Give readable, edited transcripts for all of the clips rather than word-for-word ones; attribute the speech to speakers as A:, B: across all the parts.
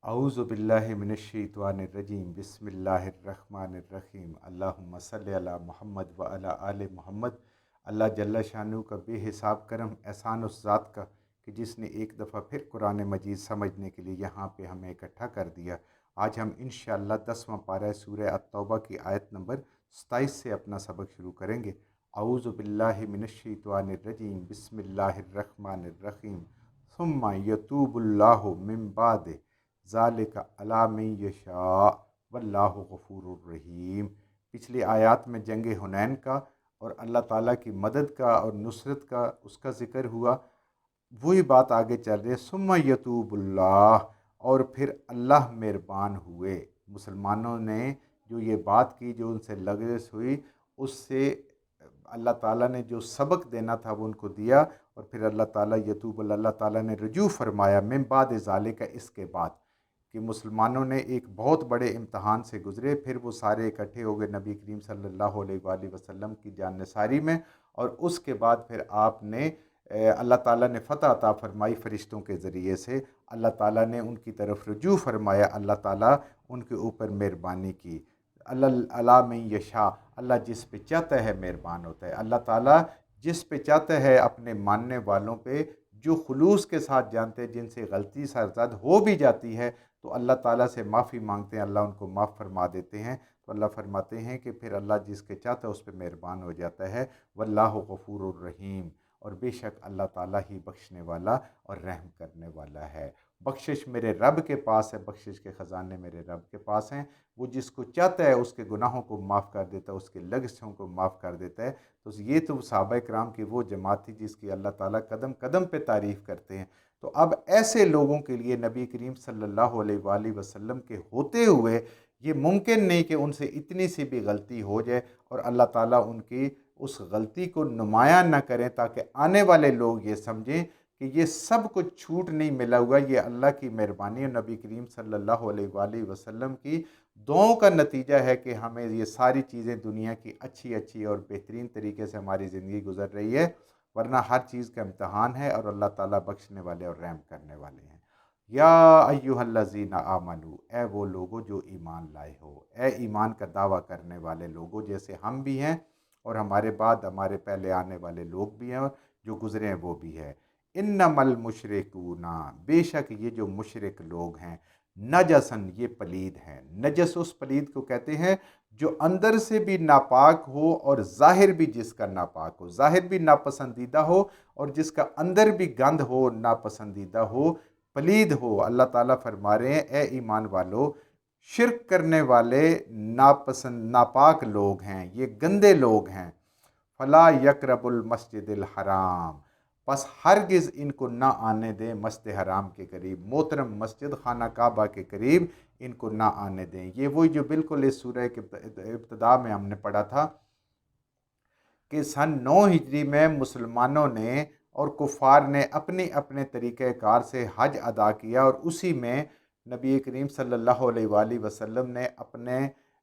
A: अऊज़ु बिल्लाहि मिनश्शैतानिर्रजीम बिस्मिल्लाहिर्रहमानिर्रहीम अल्लाहुम्मा सल्लि अला मुहम्मद व अला आले मोहम्मद। अल्लाह जल्ल शानु का बेहिसाब करम एहसान उस ज़ात का कि जिसने एक दफ़ा फिर कुरान मजीद समझने के लिए यहाँ पे हमें इकट्ठा कर दिया। आज हम इंशाअल्लाह 10वां पारा सूरह अत-तौबा की आयत नंबर 27 से अपना सबक शुरू करेंगे। अऊज़ु बिल्लाहि मिनश्शैतानिर्रजीम बिस्मिल्लाहिर्रहमानिर्रहीम सुम्मा यतूबुल्लाहु मिन बाद ज़ालिका अला मन यशा वल्लाहु गफूरुर रहीम। पिछली आयत में जंग हुनैन का और अल्लाह ताला की मदद का और नुसरत का उसका ज़िक्र हुआ। वही बात आगे चल रही है, सुम्मा यतूबुल्लाह, और फिर अल्लाह मेहरबान हुए। मुसलमानों ने जो ये बात की, जो उनसे लग़ज़ हुई, उससे अल्लाह ताला ने जो सबक देना था वो उनको दिया। और फिर अल्लाह ताला ने रजू फरमाया मिन बाद ज़ालिका, इसके बाद कि मुसलमानों ने एक बहुत बड़े इम्तहान से गुज़रे। फिर वो सारे इकट्ठे हो गए नबी करीम सल्लल्लाहु अलैहि वसल्लम की जाननिसारी में। और उसके बाद फिर आपने अल्लाह ताला ने फ़तह अता फरमाई फ़रिश्तों के ज़रिए से। अल्लाह ताला ने उनकी तरफ रुजू फरमाया, अल्लाह ताला उनके ऊपर मेहरबानी की। अल्लाह में यशा, अल्लाह जिस पे चाहता है मेहरबान होता है। अल्लाह ताला जिस पे चाहता है अपने मानने वालों पे, जो खुलूस के साथ जानते हैं, जिनसे गलती सरज़द हो भी जाती है तो अल्लाह ताला से माफ़ी मांगते हैं, अल्लाह उनको माफ़ फरमा देते हैं। तो अल्लाह फरमाते हैं कि फिर अल्लाह जिसके चाहता है उस पर मेहरबान हो जाता है। वल्लाहु गफूरुर रहीम, और बेशक अल्लाह ताला ही बख्शने वाला और रहम करने वाला है। बख्शिश मेरे रब के पास है, बख्शिश के ख़जाने मेरे रब के पास हैं। वो जिसको चाहता है उसके गुनाहों को माफ़ कर देता है, उसके लग़ज़ों को माफ़ कर देता है। तो ये तो सहाबा किराम की वो जमात थी जिसकी अल्लाह ताला कदम कदम पे तारीफ़ करते हैं। तो अब ऐसे लोगों के लिए नबी करीम सल्लल्लाहु अलैहि वसल्लम के होते हुए ये मुमकिन नहीं कि उनसे इतनी सी भी गलती हो जाए और अल्लाह ताला उनकी उस गलती को नुमायाँ न करें, ताकि आने वाले लोग ये समझें कि ये सब कुछ छूट नहीं मिला हुआ, ये अल्लाह की मेहरबानी और नबी करीम सल्लल्लाहु अलैहि वसल्लम की दुआओं का नतीजा है कि हमें ये सारी चीज़ें दुनिया की अच्छी अच्छी और बेहतरीन तरीके से हमारी ज़िंदगी गुजर रही है। वरना हर चीज़ का इम्तहान है और अल्लाह ताला बख्शने वाले और रहम करने वाले हैं। या अय्युहल्लज़ीना आमनू, ए वो लोगो जो ईमान लाए हो, ए ईमान का दावा करने वाले लोगों, जैसे हम भी हैं और हमारे बाद हमारे पहले आने वाले लोग भी हैं और जो गुज़रे हैं वो भी है। इन्नमल मुशरिकूना, बेशक ये जो मुशरिक लोग हैं, नजसन, ये पलीद हैं। नजस उस पलीद को कहते हैं जो अंदर से भी नापाक हो और ज़ाहिर भी जिसका नापाक हो, ज़ाहिर भी नापसंदीदा हो और जिसका अंदर भी गंद हो, नापसंदीदा हो, पलीद हो। अल्लाह ताला फरमा रहे हैं, ए ईमान वालो, शिरक करने वाले नापाक लोग हैं, ये गंदे लोग हैं। फला यकरबुल मस्जिदिल हराम, बस हरगिज़ इनको ना आने दें मस्जिद हराम के करीब, मोहतरम मस्जिद खाना काबा के करीब इनको ना आने दें। ये वही जो बिल्कुल इस सूरह के इब्तिदा में हमने पढ़ा था कि सन 9 हिजरी में मुसलमानों ने और कुफ़ार ने अपने अपने तरीक़ेकार से हज अदा किया और उसी में नबी करीम सल्लल्लाहु अलैहि वसल्लम ने अपने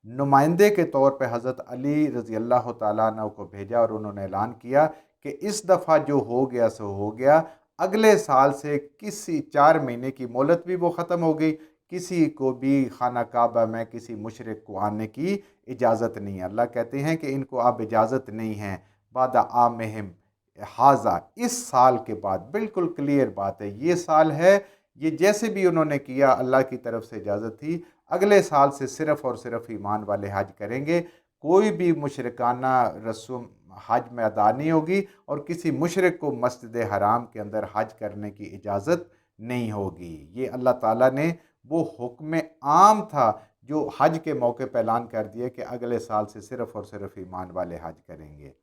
A: नुमाइंदे के तौर पे हज़रत अली रज़ी अल्लाह तआला अन्हु को भेजा और उन्होंने ऐलान किया कि इस दफ़ा जो हो गया सो हो गया। अगले साल से किसी 4 महीने की मोहलत भी वो ख़त्म हो गई, किसी को भी खाना काबा में किसी मुशरिक को आने की इजाज़त नहीं है। अल्लाह कहते हैं कि इनको अब इजाज़त नहीं है। बाद आमहिम हाजा, इस साल के बाद, बिल्कुल क्लियर बात है, ये साल है, ये जैसे भी उन्होंने किया अल्लाह की तरफ से इजाज़त थी। अगले साल से सिर्फ़ और सिर्फ ईमान वाले हज करेंगे, कोई भी मुशरिकाना रस्म हज में अदा नहीं होगी और किसी मुशरिक को मस्जिद हराम के अंदर हज करने की इजाज़त नहीं होगी। ये अल्लाह ताला ने वो हुक्म आम था जो हज के मौके पर ऐलान कर दिया कि अगले साल से सिर्फ़ और सिर्फ ईमान वाले हज करेंगे।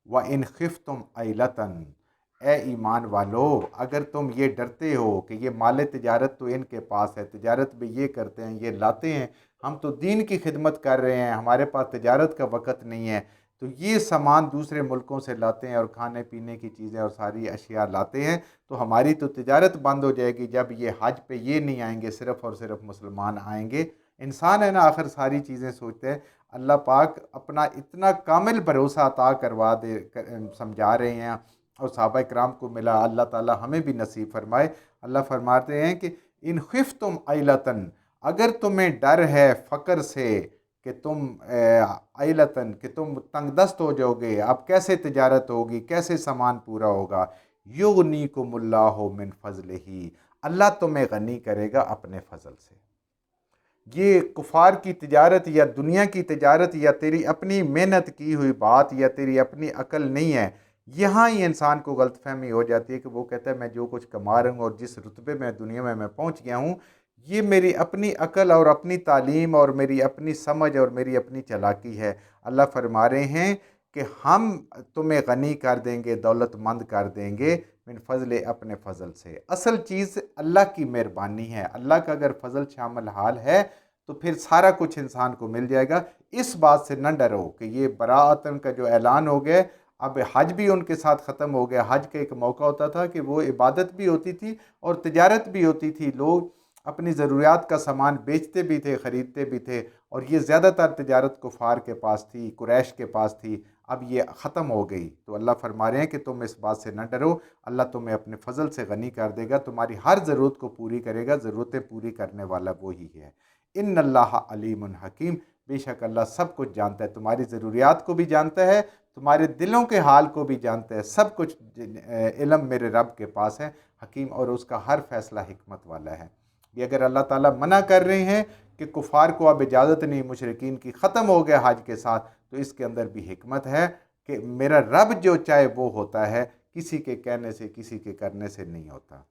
A: व इन खिफ्तुम अइलतन, ए ईमान वालो, अगर तुम ये डरते हो कि ये माल तिजारत तो इनके पास है, तिजारत भी ये करते हैं, ये लाते हैं, हम तो दीन की खिदमत कर रहे हैं, हमारे पास तिजारत का वक़्त नहीं है, तो ये सामान दूसरे मुल्कों से लाते हैं और खाने पीने की चीज़ें और सारी अशिया लाते हैं, तो हमारी तो तिजारत बंद हो जाएगी जब ये हज पे ये नहीं आएंगे, सिर्फ़ और सिर्फ मुसलमान आएंगे। इंसान है ना, आखिर सारी चीज़ें सोचते हैं। अल्लाह पाक अपना इतना कामिल भरोसा अता करवा दे समझा रहे हैं और सहाबा किराम को मिला, अल्लाह ताला हमें भी नसीब फरमाए। अल्लाह फरमाते हैं कि इन खिफ्तुम आइलतन, अगर तुम्हें डर है फ़क्र से कि तुम आइलतन कि तुम तंगदस्त हो जाओगे, अब कैसे तिजारत होगी, कैसे सामान पूरा होगा, युगनीकुमुल्लाहु मिन फ़ज़लिही, अल्लाह तुम्हें गनी करेगा अपने फ़ज़ल से। ये कुफार की तिजारत या दुनिया की तिजारत या तेरी अपनी मेहनत की हुई बात या तेरी अपनी अकल नहीं है। यहाँ ही इंसान को गलतफहमी हो जाती है कि वो कहता है मैं जो कुछ कमा रहा हूँ और जिस रुतबे में दुनिया में मैं पहुँच गया हूँ, ये मेरी अपनी अकल और अपनी तालीम और मेरी अपनी समझ और मेरी अपनी चालाकी है। अल्लाह फरमा रहे हैं कि हम तुम्हें गनी कर देंगे, दौलतमंद कर देंगे, मिन फ़ज़ल, अपने फ़ज़ल से। असल चीज़ अल्लाह की मेहरबानी है। अल्लाह का अगर फ़ज़ल शामिल हाल है तो फिर सारा कुछ इंसान को मिल जाएगा। इस बात से न डरो कि ये बराअतन का जो ऐलान हो गया, अब हज भी उनके साथ ख़त्म हो गया। हज का एक मौका होता था कि वो इबादत भी होती थी और तिजारत भी होती थी। लोग अपनी ज़रूरियात का सामान बेचते भी थे, ख़रीदते भी थे, और ये ज़्यादातर तिजारत कुफ़ार के पास थी, कुरैश के पास थी। अब ये ख़त्म हो गई। तो अल्लाह फरमा रहे हैं कि तुम इस बात से न डरो, अल्लाह तुम्हें अपने फ़ज़ल से गनी कर देगा, तुम्हारी हर ज़रूरत को पूरी करेगा। ज़रूरतें पूरी करने वाला वो ही है। इन्नल्लाह अलीमुन हकीम, बेशक अल्लाह सब कुछ जानता है, तुम्हारी ज़रूरियात को भी जानता है, तुम्हारे दिलों के हाल को भी जानता है। सब कुछ इल्म मेरे रब के पास है, हकीम, और उसका हर फैसला हिकमत वाला है। ये अगर अल्लाह ताला मना कर रहे हैं कि कुफ़ार को अब इजाज़त नहीं मुशरिकीन की, ख़त्म हो गया हज के साथ, तो इसके अंदर भी हिकमत है कि मेरा रब जो चाहे वो होता है, किसी के कहने से, किसी के करने से नहीं होता।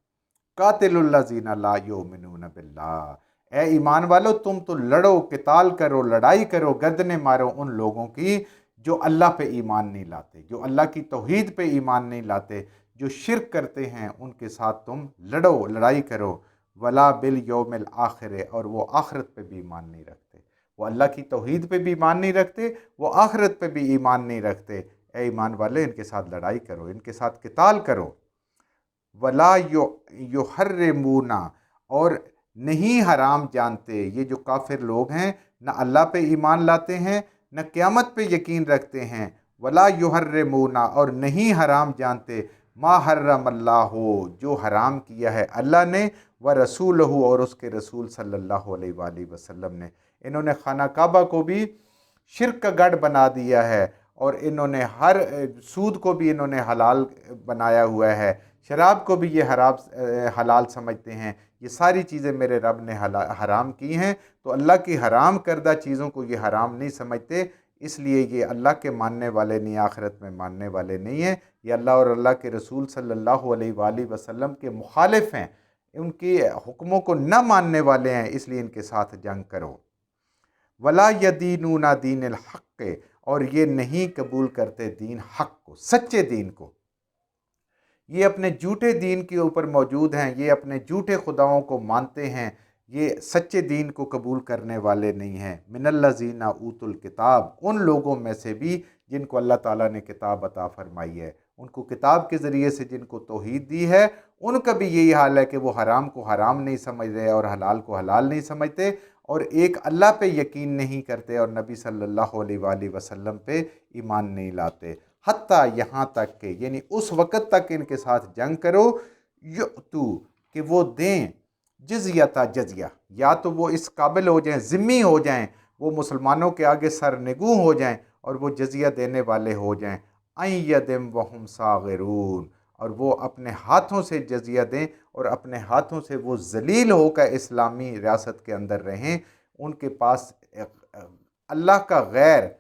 A: कातिलुल्लज़ीना ला युमिनून बिल्लाह, ए ईमान वालो तुम तो लड़ो, किताल करो, लड़ाई करो, गर्दनें मारो उन लोगों की जो अल्लाह पे ईमान नहीं लाते, जो अल्लाह की तौहीद पे ईमान नहीं लाते, जो शिरक करते हैं, उनके साथ तुम लड़ो, लड़ाई करो। वला बिल यौमिल आखिर, और वो आखिरत पे भी ईमान नहीं रखते। वो अल्लाह की तौहीद पे भी ईमान नहीं रखते, वो आखिरत पे भी ईमान नहीं रखते। ए ईमान वाले, इनके साथ लड़ाई करो, इनके साथ किताल करो। वला युहर्रिमूना, और नहीं हराम जानते, ये जो काफिर लोग हैं, न अल्लाह पे ईमान लाते हैं, न क़यामत पे यकीन रखते हैं। वला युहर्रिमूना, और नहीं हराम जानते, मा हर्रमल्लाहु, जो हराम किया है अल्लाह ने, व रसूलहु, और उसके रसूल सल्लल्लाहु अलैहि वसल्लम ने। इन्होंने खाना काबा को भी शिरक का गढ़ बना दिया है, और इन्होंने हर सूद को भी इन्होंने हलाल बनाया हुआ है, शराब को भी ये हलाल समझते हैं। ये सारी चीज़ें मेरे रब ने हराम की हैं, तो अल्लाह की हराम करदा चीज़ों को ये हराम नहीं समझते, इसलिए ये अल्लाह के मानने वाले नहीं, आखिरत में मानने वाले नहीं हैं। ये अल्लाह और अल्लाह के रसूल सल्लल्लाहु अलैहि वसल्लम के मुखालिफ हैं, उनके हुक्मों को न मानने वाले हैं, इसलिए इनके साथ जंग करो। वला यदीनूना दीनिल हक़, और ये नहीं कबूल करते दीन हक़ को, सच्चे दीन को। ये अपने झूठे दीन के ऊपर मौजूद हैं, ये अपने झूठे खुदाओं को मानते हैं, ये सच्चे दीन को कबूल करने वाले नहीं हैं। मिनल्लज़ीना ऊतुल किताब, उन लोगों में से भी जिनको अल्लाह ताला ने किताब अता फरमाई है, उनको किताब के ज़रिए से जिनको तौहीद दी है, उनका भी यही हाल है कि वो हराम को हराम नहीं समझ रहे और हलाल को हलाल नहीं समझते, और एक अल्लाह पे यकीन नहीं करते और नबी सल्लल्लाहु अलैहि वसल्लम पे ईमान नहीं लाते। हत्ता, यहाँ तक के, यानी उस वक़्त तक इनके साथ जंग करो, युतू, कि वो दें, जिज़ियता, जजिया, या तो वो इस काबिल हो जाएं, ज़िम्मी हो जाएं, वो मुसलमानों के आगे सरनिगू हो जाएं और वो जजिया देने वाले हो जाएं। आई यदिम वहुम सागिरून, और वो अपने हाथों से जजिया दें और अपने हाथों से वो जलील होकर इस्लामी रियासत के अंदर रहें। उनके पास अल्लाह का गैर,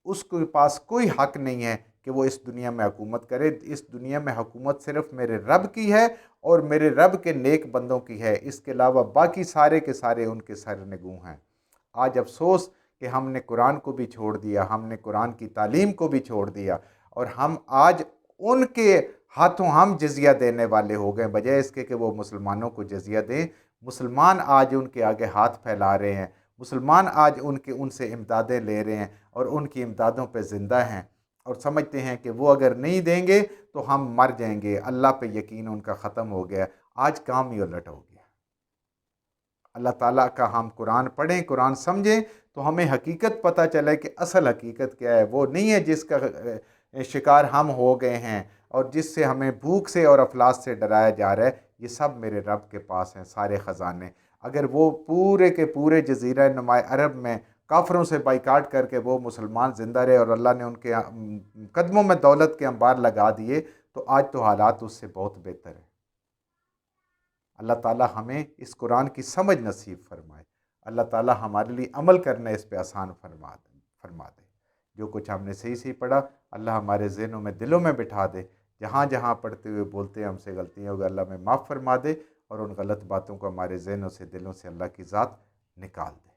A: उसके पास कोई हक नहीं है कि वो इस दुनिया में हुकूमत करे। इस दुनिया में हुकूमत सिर्फ मेरे रब की है और मेरे रब के नेक बंदों की है, इसके अलावा बाकी सारे के सारे उनके सरनिगू हैं। आज अफसोस कि हमने कुरान को भी छोड़ दिया, हमने कुरान की तालीम को भी छोड़ दिया, और हम आज उनके हाथों हम जजिया देने वाले हो गए, बजाय इसके कि वो मुसलमानों को जजिया दें। मुसलमान आज उनके आगे हाथ फैला रहे हैं, मुसलमान आज उनसे इमदादें ले रहे हैं और उनकी इमदादों पे ज़िंदा हैं, और समझते हैं कि वो अगर नहीं देंगे तो हम मर जाएंगे। अल्लाह पे यकीन उनका ख़त्म हो गया। आज काम ही उलट हो गया। अल्लाह ताला का हम कुरान पढ़ें, कुरान समझें, तो हमें हकीकत पता चले कि असल हकीकत क्या है। वो नहीं है जिसका शिकार हम हो गए हैं और जिससे हमें भूख से और अफलास से डराया जा रहा है। یہ سب میرے رب کے پاس ہیں سارے خزانے۔ اگر وہ پورے کے پورے جزیرہ نمائے عرب میں کافروں سے بائیکاٹ کر کے وہ مسلمان زندہ رہے اور اللہ نے ان کے قدموں میں دولت کے انبار لگا دیے، تو آج تو حالات اس سے بہت بہتر ہے۔ اللہ تعالی ہمیں اس قرآن کی سمجھ نصیب فرمائے، اللہ تعالی ہمارے لیے عمل کرنا اس پہ آسان فرما دے۔ جو کچھ ہم نے صحیح صحیح پڑھا اللہ ہمارے ذہنوں میں دلوں میں بٹھا دے، جہاں جہاں پڑھتے ہوئے بولتے ہم سے غلطیاں ہوگی اللہ میں معاف فرما دے، اور ان غلط باتوں کو ہمارے ذہنوں سے دلوں سے اللہ کی ذات نکال دے۔